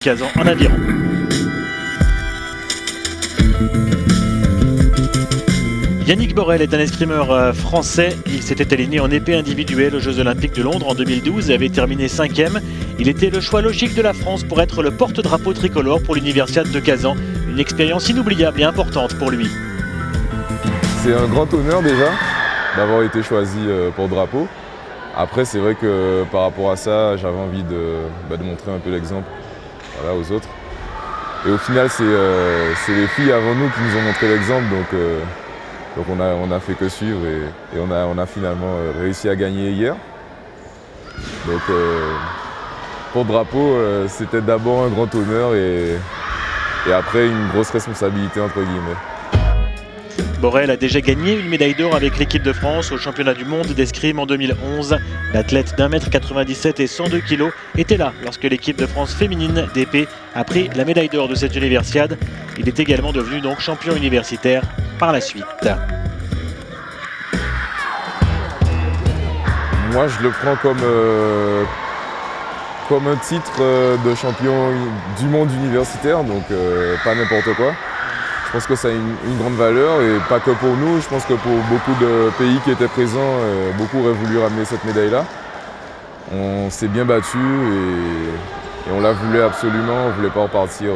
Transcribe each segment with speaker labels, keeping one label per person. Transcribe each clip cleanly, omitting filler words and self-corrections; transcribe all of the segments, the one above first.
Speaker 1: Kazan en aviron. Yannick Borel est un escrimeur français. Il s'était aligné en épée individuelle aux Jeux Olympiques de Londres en 2012 et avait terminé 5e. Il était le choix logique de la France pour être le porte-drapeau tricolore pour l'Universiade de Kazan. Une expérience inoubliable et importante pour lui.
Speaker 2: C'est un grand honneur déjà d'avoir été choisi pour le drapeau. Après, c'est vrai que par rapport à ça, j'avais envie de montrer un peu l'exemple aux autres. Et au final, c'est les filles avant nous qui nous ont montré l'exemple. Donc on a fait que suivre et on a finalement réussi à gagner hier. Donc pour le drapeau, c'était d'abord un grand honneur et après une grosse responsabilité entre guillemets.
Speaker 1: Borel a déjà gagné une médaille d'or avec l'équipe de France au championnat du monde d'escrime en 2011. L'athlète d'1,97 m et 102 kg était là lorsque l'équipe de France féminine d'épée a pris la médaille d'or de cette universiade. Il est également devenu donc champion universitaire par la suite.
Speaker 2: Moi, je le prends comme un titre de champion du monde universitaire, donc pas n'importe quoi. Je pense que ça a une grande valeur et pas que pour nous, je pense que pour beaucoup de pays qui étaient présents, beaucoup auraient voulu ramener cette médaille-là. On s'est bien battu et on la voulait absolument, on ne voulait pas repartir.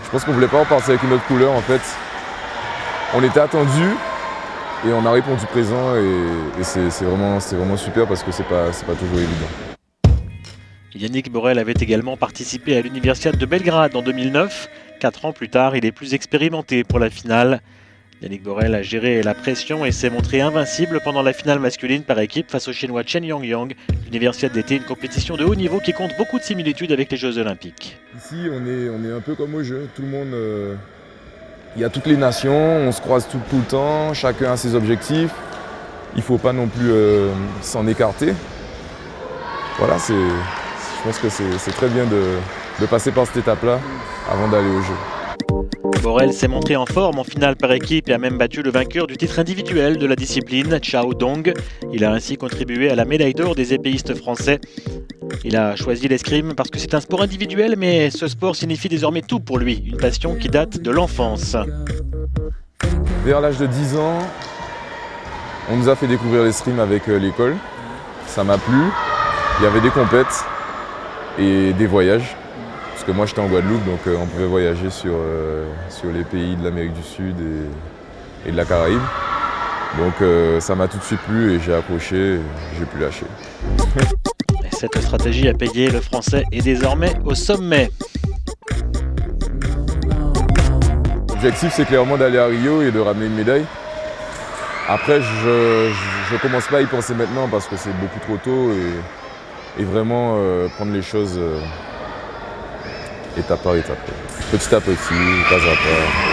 Speaker 2: Je pense qu'on ne voulait pas repartir avec une autre couleur en fait. On était attendus et on a répondu présent et c'est vraiment super parce que c'est pas toujours évident.
Speaker 1: Yannick Borel avait également participé à l'Universiade de Belgrade en 2009. 4 ans plus tard, il est plus expérimenté pour la finale. Yannick Borel a géré la pression et s'est montré invincible pendant la finale masculine par équipe face au Chinois Chen Yongyang. L'Universiade d'été, une compétition de haut niveau qui compte beaucoup de similitudes avec les Jeux Olympiques.
Speaker 2: Ici, on est un peu comme au jeu. Tout le monde, il y a toutes les nations, on se croise tout le temps, chacun a ses objectifs. Il ne faut pas non plus s'en écarter. Voilà, je pense que c'est très bien de passer par cette étape-là avant d'aller au jeu.
Speaker 1: Borel s'est montré en forme en finale par équipe et a même battu le vainqueur du titre individuel de la discipline, Chao Dong. Il a ainsi contribué à la médaille d'or des épéistes français. Il a choisi l'escrime parce que c'est un sport individuel, mais ce sport signifie désormais tout pour lui, une passion qui date de l'enfance.
Speaker 2: Vers l'âge de 10 ans, on nous a fait découvrir l'escrime avec l'école. Ça m'a plu. Il y avait des compètes et des voyages. Parce que moi j'étais en Guadeloupe, donc on pouvait voyager sur les pays de l'Amérique du Sud et de la Caraïbe. Donc ça m'a tout de suite plu et j'ai accroché et j'ai pu lâcher.
Speaker 1: Cette stratégie a payé, le Français est désormais au sommet.
Speaker 2: L'objectif c'est clairement d'aller à Rio et de ramener une médaille. Après je commence pas à y penser maintenant parce que c'est beaucoup trop tôt et vraiment prendre les choses étape par étape. Petit à petit, pas à pas,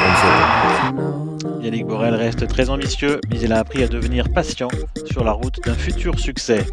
Speaker 2: comme ça.
Speaker 1: Yannick Borel reste très ambitieux, mais il a appris à devenir patient sur la route d'un futur succès.